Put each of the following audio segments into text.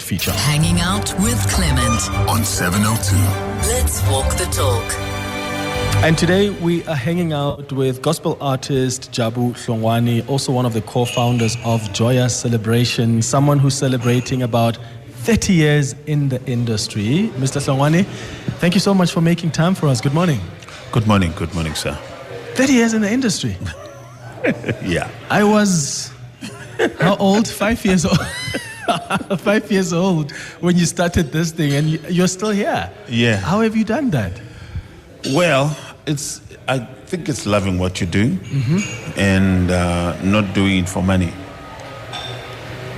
feature. Hanging out with Clement on 702. Let's walk the talk. And today we are hanging out with gospel artist Jabu Hlongwane, also one of the co-founders of Joyous Celebration, someone who's celebrating about 30 years in the industry. Mr. Hlongwane, thank you so much for making time for us. Good morning. Good morning, sir. 30 years in the industry. Yeah. I was, how old? 5 years old. 5 years old when you started this thing, and you're still here. Yeah. How have you done that? Well, I think it's loving what you do and not doing it for money.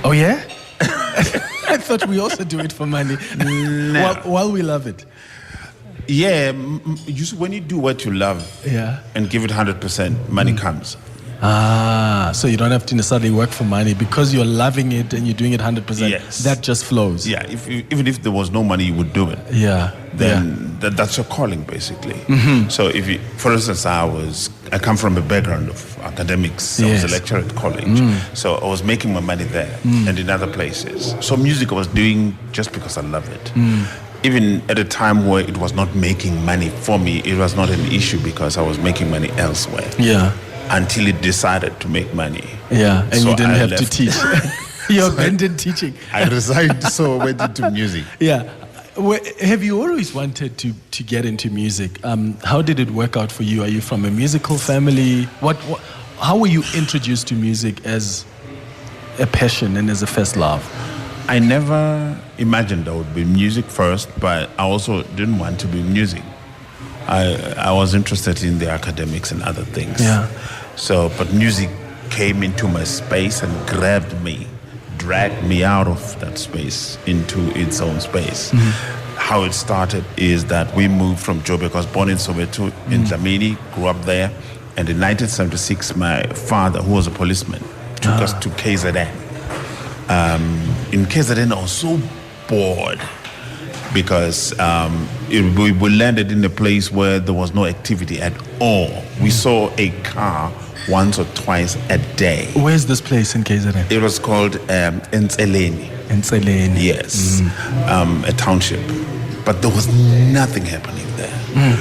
Oh, yeah? I thought we also do it for money. No. While we love it. Yeah, when you do what you love and give it 100%, money comes. Ah, so you don't have to necessarily work for money because you're loving it and you're doing it 100%. Yes. That just flows. Yeah, even if there was no money, you would do it. Yeah. Then that's your calling, basically. So for instance, I come from a background of academics. I was a lecturer at college. So I was making my money there and in other places. So music I was doing just because I love it. Even at a time where it was not making money for me, it was not an issue because I was making money elsewhere. Yeah. Until it decided to make money. Yeah, and so you didn't have left. to teach. You abandoned teaching. I resigned, so I went into music. Yeah. Have you always wanted to get into music? How did it work out for you? Are you from a musical family? How were you introduced to music as a passion and as a first love? I never imagined I would be music first, but I also didn't want to be music. I was interested in the academics and other things. Yeah. So, but music came into my space and grabbed me, dragged me out of that space into its own space. How it started is that we moved from Joburg. I was born in Soweto, in Dlamini, grew up there. And in 1976, my father, who was a policeman, took us to KZN. In KZN, I was so bored because we landed in a place where there was no activity at all. We saw a car once or twice a day. Where's this place in KZN? It was called Ntseleni. Ntseleni. Yes, a township. But there was nothing happening there.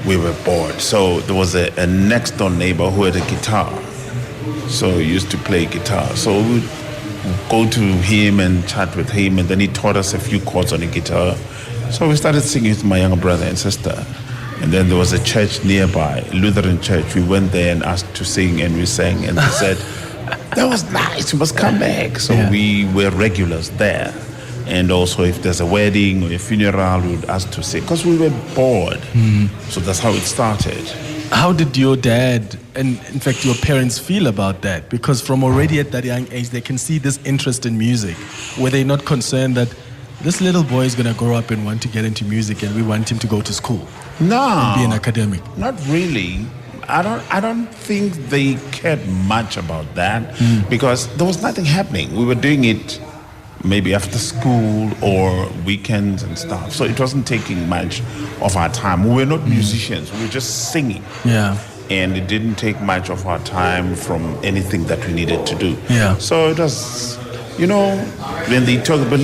We were bored. So there was a next door neighbor who had a guitar. So he used to play guitar. So we would go to him and chat with him, and then he taught us a few chords on the guitar. So we started singing with my younger brother and sister. And then there was a church nearby, Lutheran church. We went there and asked to sing, and we sang, and they said, that was nice, you must come back. So we were regulars there. And also if there's a wedding or a funeral, we would ask to sing, because we were bored. So that's how it started. How did your dad and, in fact, your parents feel about that? Because from already at that young age, they can see this interest in music. Were they not concerned that this little boy is going to grow up and want to get into music and we want him to go to school? No. And be an academic? Not really. I don't think they cared much about that because there was nothing happening. We were doing it maybe after school or weekends and stuff. So it wasn't taking much of our time. We were not musicians. We were just singing. Yeah. And it didn't take much of our time from anything that we needed to do. Yeah. So it was, when they talk about,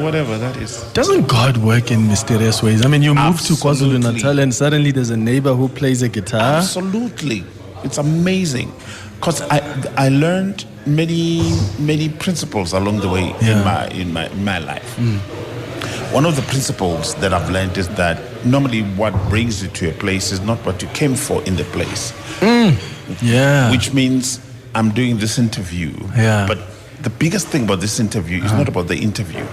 whatever that is. Doesn't God work in mysterious ways? I mean, you move to KwaZulu-Natal and suddenly there's a neighbor who plays a guitar. Absolutely. It's amazing. Because I learned many principles along the way in my life. One of the principles that I've learned is that normally what brings you to a place is not what you came for in the place. Yeah. Which means I'm doing this interview. Yeah. But the biggest thing about this interview is not about the interview.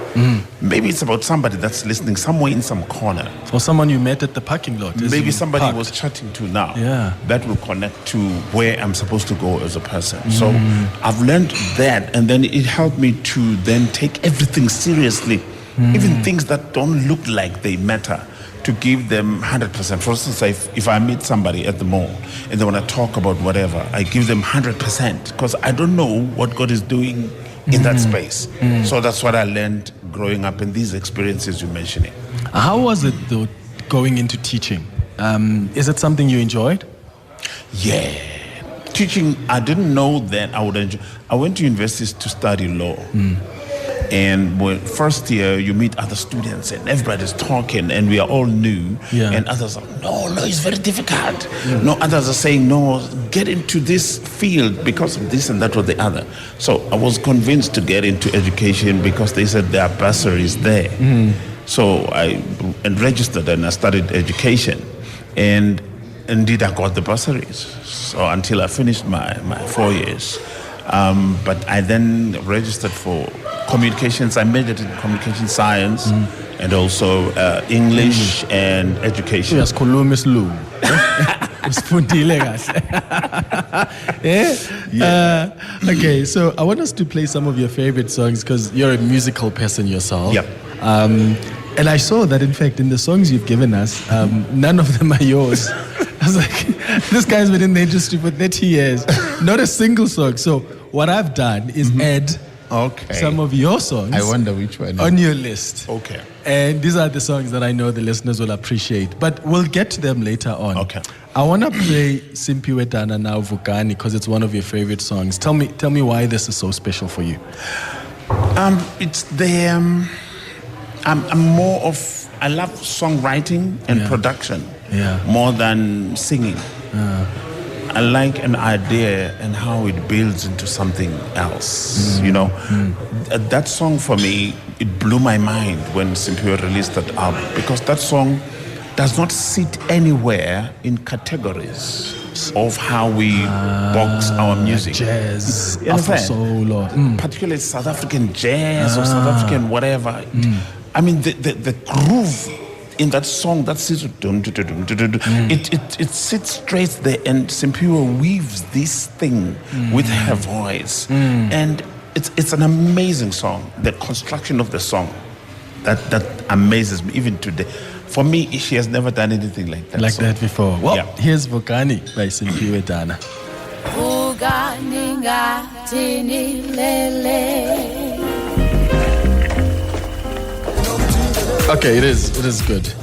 Maybe it's about somebody that's listening somewhere in some corner. Or someone you met at the parking lot. Maybe somebody was chatting to now. Yeah. That will connect to where I'm supposed to go as a person. So I've learned that, and then it helped me to then take everything seriously. Even things that don't look like they matter, to give them 100%. For instance, if I meet somebody at the mall and they want to talk about whatever, I give them 100% because I don't know what God is doing in that space. So that's what I learned growing up in these experiences you're mentioning. How was it, though, going into teaching? Is it something you enjoyed? Yeah. Teaching, I didn't know that I would enjoy. I went to universities to study law. And when first year, you meet other students and everybody's talking and we are all new. Yeah. And others are, no, it's very difficult. No, others are saying, no, get into this field because of this and that or the other. So I was convinced to get into education because they said there are bursaries there. So I registered and I studied education. And indeed, I got the bursaries. So until I finished my 4 years. But I then registered for communications. I majored in communication science and also English and education. Yes, Columbus Lou. Usifundile kahle. Okay, so I want us to play some of your favorite songs because you're a musical person yourself. Yep. And I saw that, in fact, in the songs you've given us, none of them are yours. I was like, this guy's been in the industry for 30 years. Not a single song. So what I've done is add some of your songs. I wonder which one. On your list. Okay. And these are the songs that I know the listeners will appreciate. But we'll get to them later on. Okay. I want to play Simpiwe Dana now Vukani because it's one of your favorite songs. Tell me why this is so special for you. It's the... I'm more of... I love songwriting and production more than singing. I like an idea and how it builds into something else, you know. That song for me, it blew my mind when Simpiwe released that album because that song does not sit anywhere in categories of how we box our music. Jazz, You understand? Afro-soul, or... Particularly South African jazz or South African whatever. I mean, the groove in that song, that sits, it sits straight there, and Simpiwe weaves this thing with her voice, and it's an amazing song. The construction of the song, that amazes me even today. For me, she has never done anything like that. Like that before. Well, here's Vukani by Simpiwe Dana. Okay, it is good.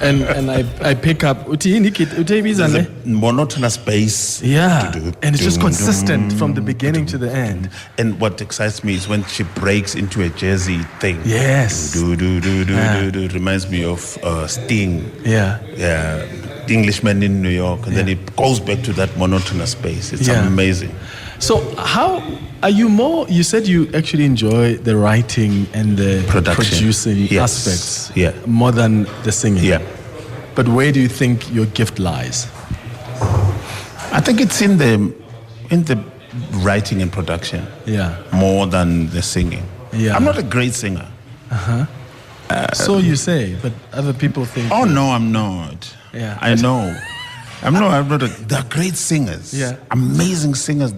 and I pick up There's a monotonous bass. Yeah, and it's just consistent from the beginning to the end. And what excites me is when she breaks into a jazzy thing. Yes. Reminds me of Sting. Yeah. Yeah. Englishman in New York, and then it goes back to that monotonous bass. It's amazing. So how are you more? You said you actually enjoy the writing and the producing aspects more than the singing. Yeah. But where do you think your gift lies? I think it's in the writing and production. Yeah. More than the singing. Yeah. I'm not a great singer. So you say, but other people think. Oh no, I'm not. Yeah. I know. I'm not. They're great singers. Yeah. Amazing singers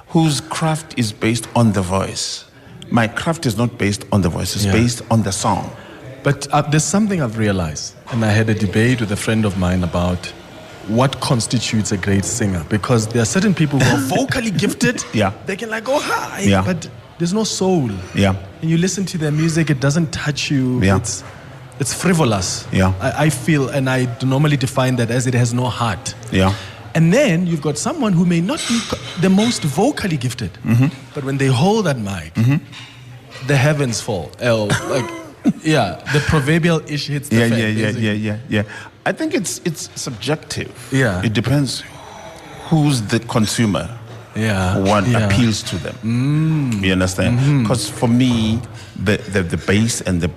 whose craft is based on the voice. My craft is not based on the voice. It's based on the song. But there's something I've realized, and I had a debate with a friend of mine about what constitutes a great singer, because there are certain people who are vocally gifted. Yeah. They can go high, but there's no soul. Yeah. And you listen to their music, it doesn't touch you. Yeah. It's frivolous. Yeah. I feel, and I normally define that as it has no heart. Yeah. And then you've got someone who may not be the most vocally gifted, but when they hold that mic, the heavens fall. The proverbial ish hits the fan. Yeah. I think it's subjective. Yeah. It depends who's the consumer. Yeah. What appeals to them. You understand? Because for me, the bass and the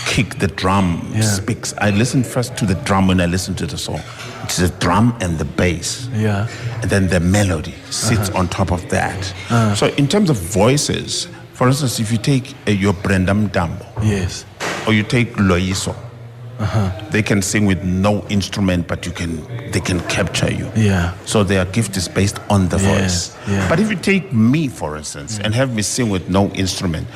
kick, the drum speaks. I listen first to the drum when I listen to the song. It's the drum and the bass. Yeah. And then the melody sits on top of that. So in terms of voices, for instance, if you take your Brenda Mtambo, yes, or you take Loyiso, they can sing with no instrument, but they can capture you. Yeah. So their gift is based on the voice. Yeah. But if you take me, for instance, and have me sing with no instrument,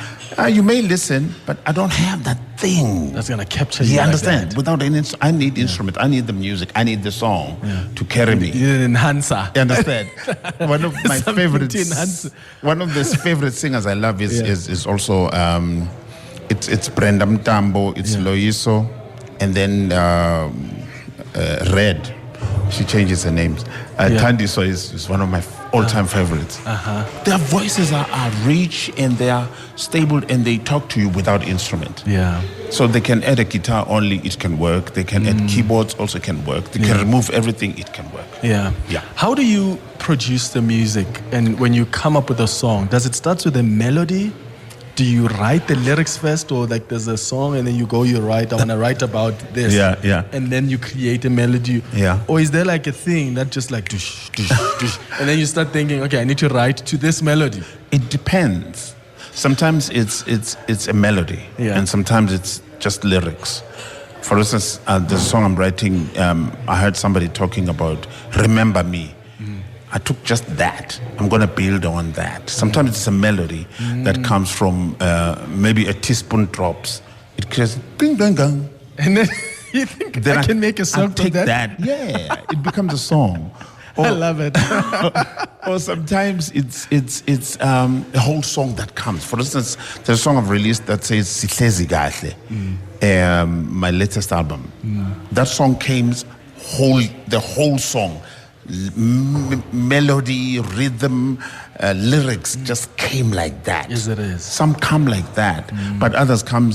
you may listen, but I don't have that thing that's gonna capture you. You like understand? that. Without any, I need instrument. I need the music. I need the song to carry me. You need an enhancer. You understand? One of my Something favorites. to enhance. One of the favorite singers I love is also it's Brenda Mtambo. It's Loyiso, and then Red. She changes her names. Thandiso is one of my all-time favorites. Their voices are rich and they are stable and they talk to you without instrument. Yeah. So they can add a guitar only, it can work. They can add keyboards, also can work. They can remove everything, it can work. Yeah. How do you produce the music? And when you come up with a song, does it start with a melody? Do you write the lyrics first, or like there's a song and then you write, I want to write about this. Yeah. And then you create a melody. Yeah. Or is there like a thing that just like dush, dush, dush, and then you start thinking, okay, I need to write to this melody? It depends. Sometimes it's a melody, and sometimes it's just lyrics. For instance, the song I'm writing, I heard somebody talking about "Remember Me." I took just that. I'm going to build on that. Sometimes it's a melody that comes from maybe a teaspoon drops. It creates ding dang gang. And then you think then I can make a song take from that? Yeah, it becomes a song. I love it. Or sometimes it's a whole song that comes. For instance, there's a song I've released that says "Sihlezi Kahle," my latest album. That song came the whole song. Melody, rhythm, lyrics just came like that. Yes, it is. Some come like that, but others come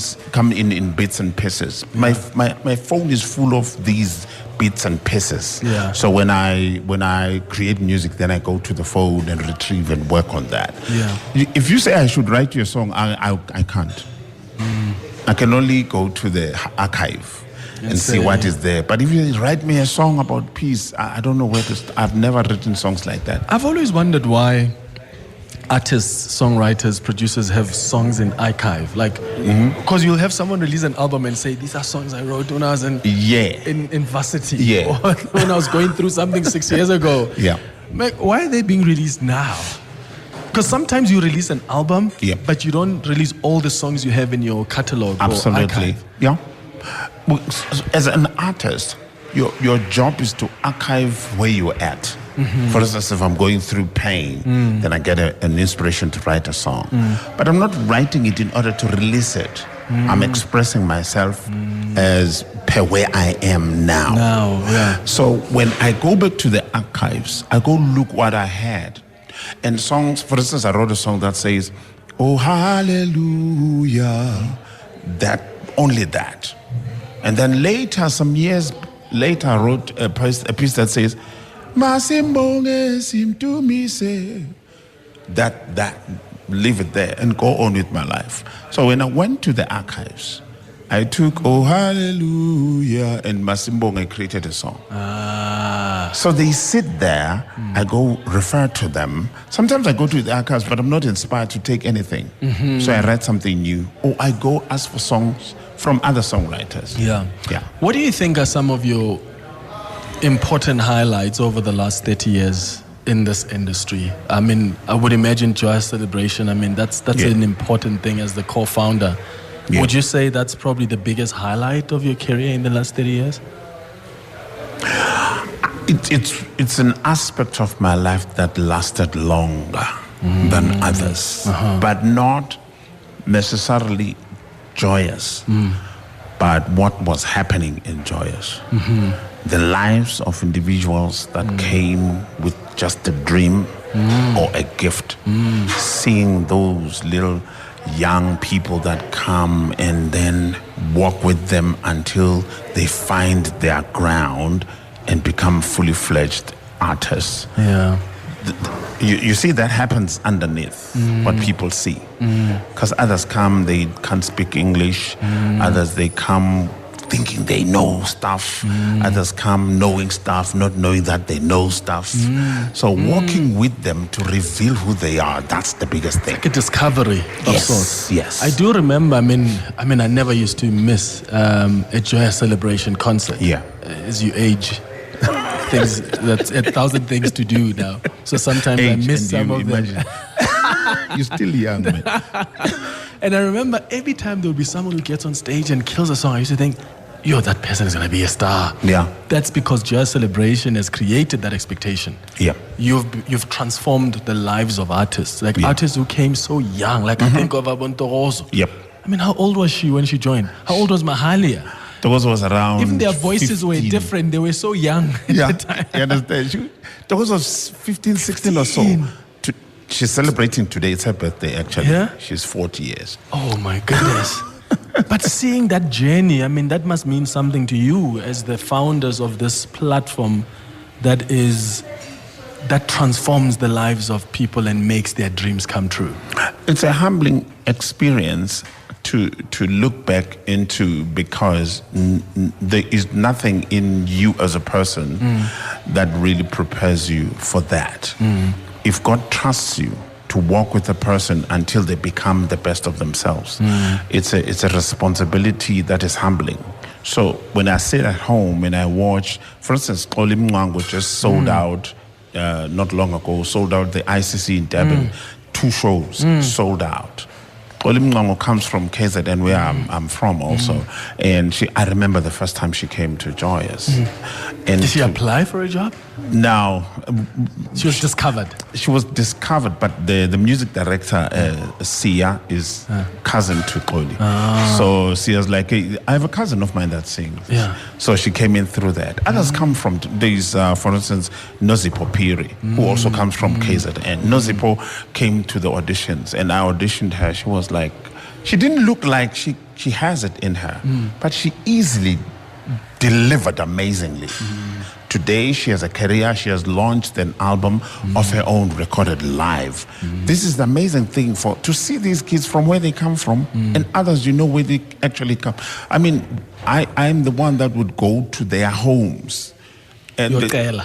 in bits and pieces. My phone is full of these bits and pieces. Yeah. So when I create music, then I go to the phone and retrieve and work on that. Yeah. If you say I should write you a song, I can't. I can only go to the archive and see what is there. But if you write me a song about peace, I don't know where to start. I've never written songs like that. I've always wondered why artists, songwriters, producers have songs in archive. Like, because you'll have someone release an album and say, these are songs I wrote when I was in varsity. Yeah. Or when I was going through something 6 years ago. Yeah. Like, why are they being released now? Because sometimes you release an album, but you don't release all the songs you have in your catalog. Absolutely. Or archive. Yeah. As an artist, your job is to archive where you're at. For instance, if I'm going through pain, then I get an inspiration to write a song. But I'm not writing it in order to release it. I'm expressing myself as per where I am now. So when I go back to the archives, I go look what I had. And songs, for instance, I wrote a song that says, "Oh, hallelujah," only that. And then later, some years later, I wrote a piece that says, "Masimbonge simtumise." That, leave it there and go on with my life. So when I went to the archives, I took "Oh Hallelujah" and Masimbonge created a song. So they sit there, I go refer to them. Sometimes I go to the archives, but I'm not inspired to take anything. So I write something new. Or I go ask for songs from other songwriters. Yeah. What do you think are some of your important highlights over the last 30 years in this industry? I mean, I would imagine Joyous Celebration. I mean, that's an important thing as the co-founder. Would you say that's probably the biggest highlight of your career in the last 30 years? It's an aspect of my life that lasted longer than others, but not necessarily Joyous, but what was happening in Joyous. The lives of individuals that came with just a dream or a gift. Seeing those little young people that come and then walk with them until they find their ground and become fully fledged artists. You see that happens underneath what people see. Because others come, they can't speak English. Others, they come thinking they know stuff. Others come knowing stuff, not knowing that they know stuff. So walking with them to reveal who they are, that's the biggest thing. Like a discovery of sorts. Yes. I do remember, I mean, I never used to miss a Joyous Celebration concert. As you age. That's 1,000 things to do now. So sometimes I miss some of them. You're still young, man. And I remember every time there would be someone who gets on stage and kills a song, I used to think, that person is going to be a star. That's because Joyous Celebration has created that expectation. You've transformed the lives of artists. Like artists who came so young. Like I think of Abontoroso. I mean, how old was she when she joined? How old was Mahalia? Dogozo was around. Even their voices 15. were different. They were so young at Yeah, the time. you understand? Dogozo was 15, 16 or so. She's celebrating today. It's her birthday, actually. Yeah? She's 40 years. Oh, my goodness. But seeing that journey, I mean, that must mean something to you as the founders of this platform that transforms the lives of people and makes their dreams come true. It's a humbling experience to look back into, because there is nothing in you as a person that really prepares you for that. If God trusts you to walk with a person until they become the best of themselves, it's a responsibility that is humbling. So when I sit at home and I watch, for instance, Clement Manyathela just sold out not long ago, sold out the ICC in Durban, 2 shows sold out. Clement Manyathela comes from KZN, where I'm from also, and I remember the first time she came to Joyous. And Did she apply for a job? No. She was discovered. She was discovered, but the music director, Sia, is cousin to Koli. So Sia's like, hey, I have a cousin of mine that sings. Yeah. So she came in through that. Others come from, there's, for instance, Nozipo Piri, who also comes from KZN. Nozipo came to the auditions, and I auditioned her. She was like, she didn't look like she has it in her, but she easily delivered amazingly. Today, she has a career. She has launched an album of her own, recorded live. This is the amazing thing to see these kids from where they come from, and others, where they actually come. I mean, I'm the one that would go to their homes. And there's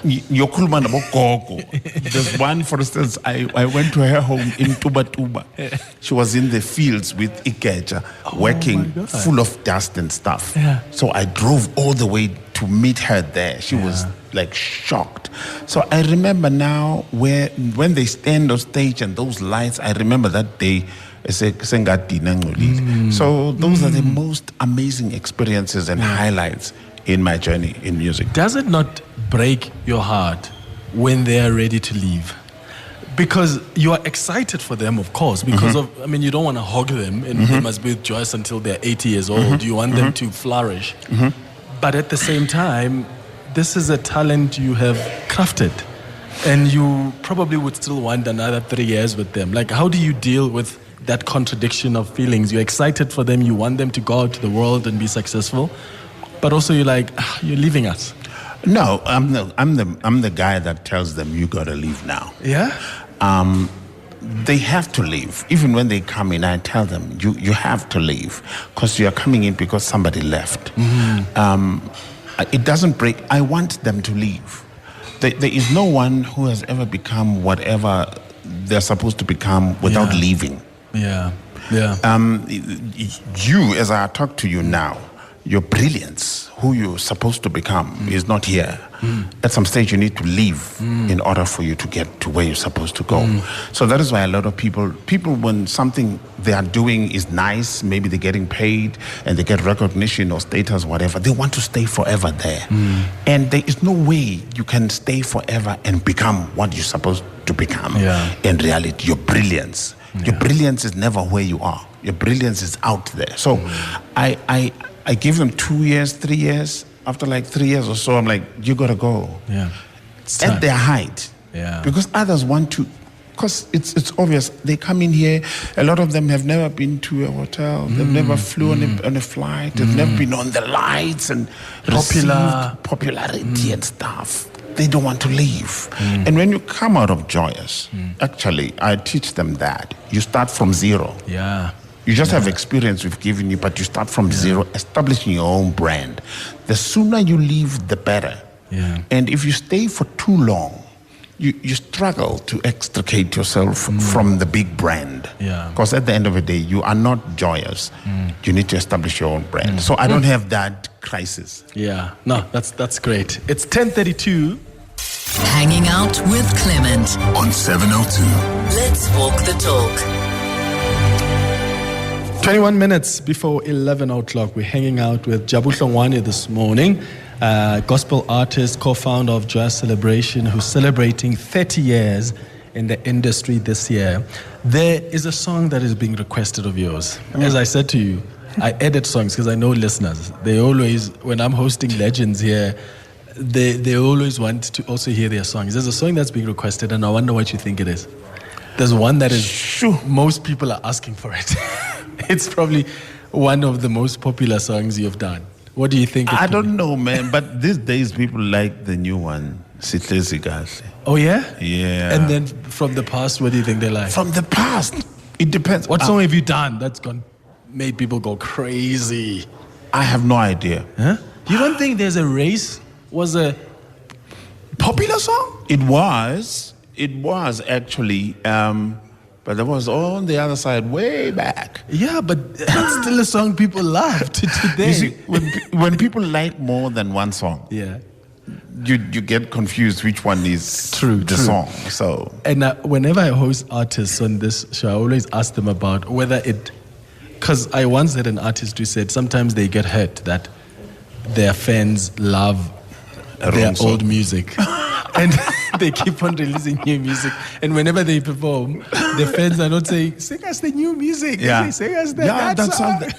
one, for instance, I went to her home in Tuba. She was in the fields with Ikeja, working full of dust and stuff. Yeah. So I drove all the way to meet her there. She was like shocked. So I remember now when they stand on stage and those lights, I remember that day. So those are the most amazing experiences and highlights in my journey in music. Does it not break your heart when they are ready to leave? Because you are excited for them, of course, because you don't want to hog them, and they must be with Joyous until they're 80 years old. You want them to flourish. But at the same time, this is a talent you have crafted, and you probably would still want another 3 years with them. Like, how do you deal with that contradiction of feelings? You're excited for them, you want them to go out to the world and be successful, but also you're like, you're leaving us. No, I'm the guy that tells them, you gotta leave now. Yeah? They have to leave. Even when they come in, I tell them, you have to leave, because you are coming in because somebody left. It doesn't break. I want them to leave. There is no one who has ever become whatever they're supposed to become without leaving. Yeah. You, as I talk to you now, your brilliance, who you're supposed to become, is not here. At some stage, you need to leave in order for you to get to where you're supposed to go. So that is why a lot of people, when something they are doing is nice, maybe they're getting paid and they get recognition or status, whatever, they want to stay forever there. And there is no way you can stay forever and become what you're supposed to become. In reality, your brilliance. Your brilliance is never where you are. Your brilliance is out there. So I give them 2 years, 3 years. After like 3 years or so, I'm like, you gotta go. At their height. Because others want to, because it's obvious. They come in here, a lot of them have never been to a hotel, they've never flew on a flight, they've never been on the lights and popularity and stuff. They don't want to leave. And when you come out of Joyous, actually, I teach them that. You start from zero. You just have experience we've given you, but you start from zero, establishing your own brand. The sooner you leave, the better. And if you stay for too long, you struggle to extricate yourself from the big brand. Because at the end of the day, you are not Joyous. You need to establish your own brand. So I don't have that crisis. No, that's great. It's 10:32. Hanging out with Clement on 702. Let's walk the talk. 21 minutes before 11 o'clock, we're hanging out with Jabu Hlongwane this morning, gospel artist, co-founder of Joyous Celebration, who's celebrating 30 years in the industry this year. There is a song that is being requested of yours. As I said to you, I edit songs because I know listeners. They always, when I'm hosting legends here, they always want to also hear their songs. There's a song that's being requested, and I wonder what you think it is. There's one that is, Sure. most people are asking for it. It's probably one of the most popular songs you've done. What do you think? I don't know, man, but these days people like the new one, Sitlezi Kahle. Oh, yeah? Yeah. And then from the past, what do you think they like? From the past, it depends. What song have you done that's made people go crazy? I have no idea. Huh? You don't think there's a race? Was a popular song? It was actually, but that was on the other side, way back. Yeah, but that's still a song people love to today. You see, when people like more than one song, Yeah. you get confused which one is the song. So, And whenever I host artists on this show, I always ask them about whether because I once had an artist who said sometimes they get hurt that their fans love their old music. And they keep on releasing new music. And whenever they perform, the fans are not saying, sing us the new music. yeah, They say, sing us the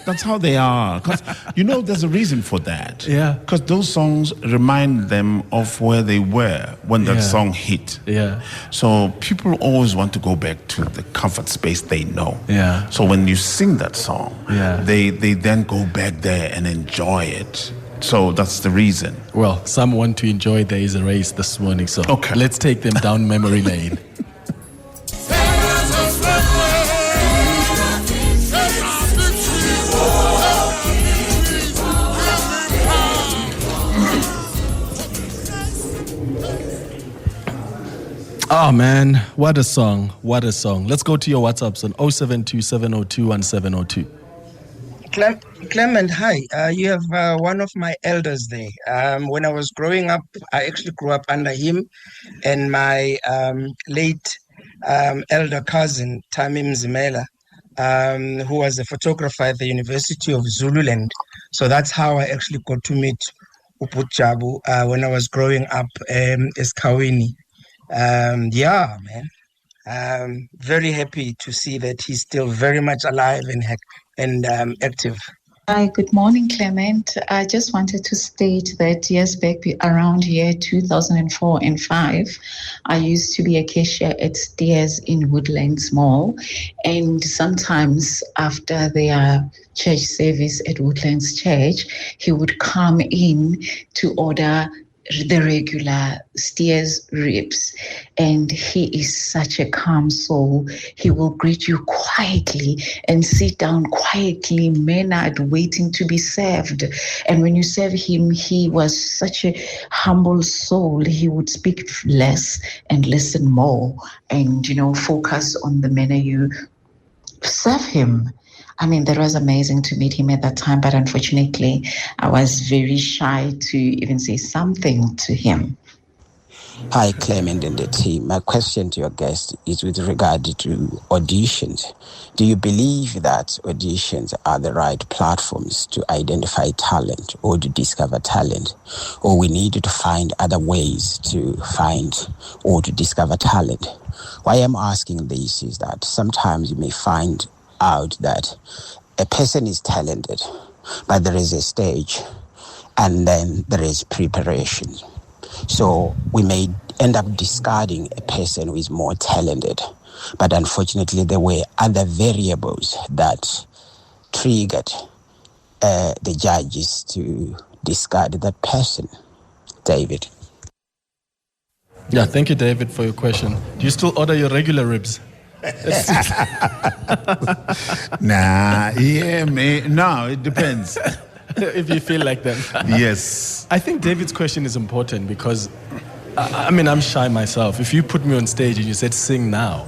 that's how they are. Because, there's a reason for that. Yeah. Because those songs remind them of where they were when that song hit. Yeah. So people always want to go back to the comfort space they know. Yeah. So when you sing that song, Yeah. they then go back there and enjoy it. So that's the reason. Well, some want to enjoy There Is a Race this morning, so Okay. let's take them down memory lane. Oh man, what a song, what a song. Let's go to your WhatsApps on 0727021702. Clement, hi. You have one of my elders there. When I was growing up, I actually grew up under him and my late elder cousin, Tamim Zimela, who was a photographer at the University of Zululand. So that's how I actually got to meet Uput Jabu when I was growing up as Kawini. Yeah, man. Very happy to see that he's still very much alive and active. Hi, good morning, Clement. I just wanted to state that years back, around year 2004 and 5, I used to be a cashier at Steers in Woodlands Mall. And sometimes after their church service at Woodlands Church, he would come in to order the regular Steers ribs, and he is such a calm soul. He will greet you quietly and sit down quietly, mannered, waiting to be served. And when you serve him, he was such a humble soul. He would speak less and listen more, and focus on the manner you serve him. I mean, that was amazing to meet him at that time, but unfortunately, I was very shy to even say something to him. Hi, Clement and the team. My question to your guest is with regard to auditions. Do you believe that auditions are the right platforms to identify talent or to discover talent? Or we need to find other ways to find or to discover talent? Why I'm asking this is that sometimes you may find out that a person is talented, but there is a stage and then there is preparation. So we may end up discarding a person who is more talented, but unfortunately there were other variables that triggered the judges to discard that person. David. Yeah, thank you, David, for your question. Do you still order your regular ribs? Nah, yeah, man. No, it depends. If you feel like them. Yes. I think David's question is important because, I'm shy myself. If you put me on stage and you said, sing now,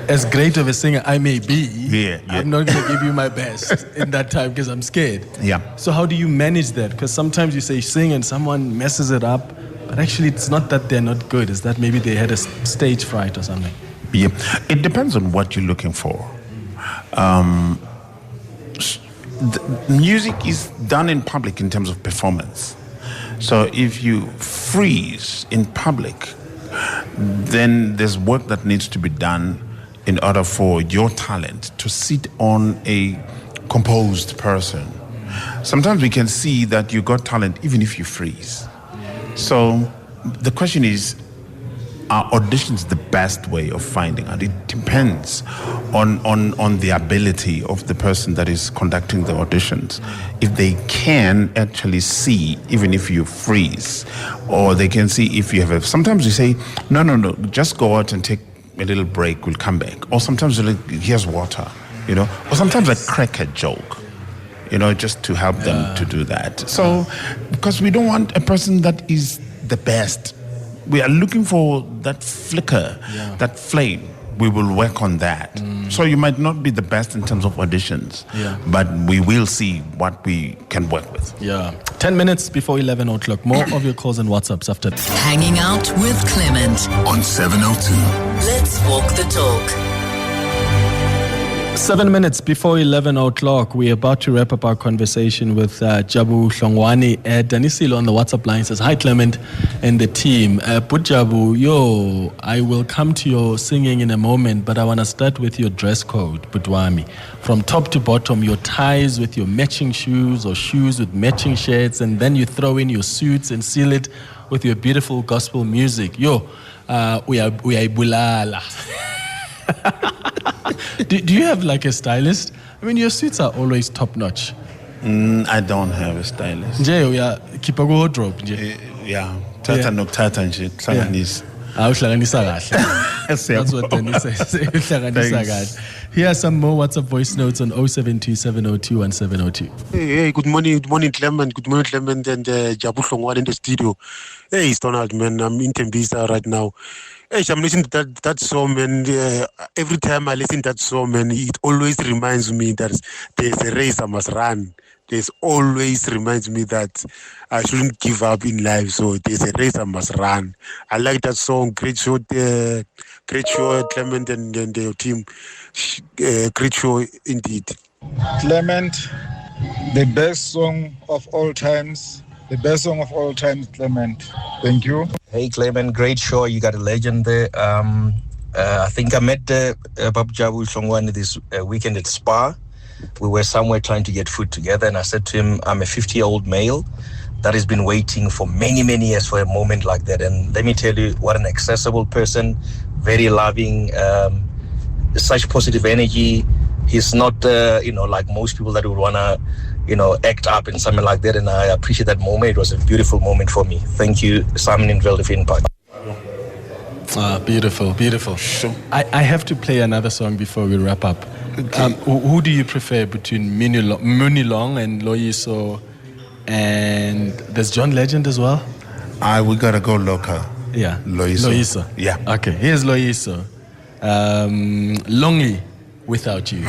as great of a singer I may be, I'm not going to give you my best in that time because I'm scared. Yeah. So how do you manage that? Because sometimes you say sing and someone messes it up, but actually it's not that they're not good. It's that maybe they had a stage fright or something. Yeah, it depends on what you're looking for. The music is done in public in terms of performance. So if you freeze in public, then there's work that needs to be done in order for your talent to sit on a composed person. Sometimes we can see that you got talent even if you freeze. So the question is, are auditions the best way of finding out? It depends on the ability of the person that is conducting the auditions. If they can actually see, even if you freeze, or they can see if you have sometimes we say, no, just go out and take a little break, we'll come back. Or sometimes here's water, or sometimes I crack a joke, just to help them to do that. So, because we don't want a person that is the best. We are looking for that flicker, that flame. We will work on that. So you might not be the best in terms of auditions, but we will see what we can work with. 10 minutes before 11 o'clock. More of your calls and WhatsApps after. Hanging out with Clement on 702. Let's walk the talk. 7 minutes before 11 o'clock, we're about to wrap up our conversation with Jabu Hlongwane. Danisilo on the WhatsApp line says, hi Clement and the team. Jabu, I will come to your singing in a moment, but I want to start with your dress code, Budwami. From top to bottom, your ties with your matching shoes or shoes with matching shirts, and then you throw in your suits and seal it with your beautiful gospel music. We are bulala. Do you have like a stylist? I mean, your suits are always top notch. I don't have a stylist. Keep a wardrobe. Tata nokuthatha nje hlanganisa. Uhlanganisa kahle. That's what Danny says. Uhlanganisa kahle. Here are some more WhatsApp voice notes on 072-702-1702. Hey, good morning, Clement. Good morning, Clement and Jabu Hlongwane in the studio. Hey, it's Donald, man. I'm in Tembisa right now. Hey, I'm listening to that song, man. Every time I listen to that song, man, it always reminds me that there's a race I must run. There's always reminds me that I shouldn't give up in life. So there's a race I must run. I like that song. Great show, Clement and your team. Great show indeed. Clement, the best song of all times. The best song of all time, Clement. Thank you. Hey, Clement, great show. You got a legend there. I think I met Babu Jabu Hlongwane this weekend at Spa. We were somewhere trying to get food together, and I said to him, I'm a 50-year-old male that has been waiting for many, many years for a moment like that. And let me tell you, what an accessible person, very loving, such positive energy. He's not, like most people that would want to, act up and something like that. And I appreciate that moment. It was a beautiful moment for me. Thank you, Simon in Veldefield Park. Beautiful, beautiful. Sure. I have to play another song before we wrap up. Okay. Who do you prefer between Muni Long and Loyiso? And there's John Legend as well? We got to go local. Yeah. Loyiso. Yeah. Okay, here's Loyiso. Lonely Without You.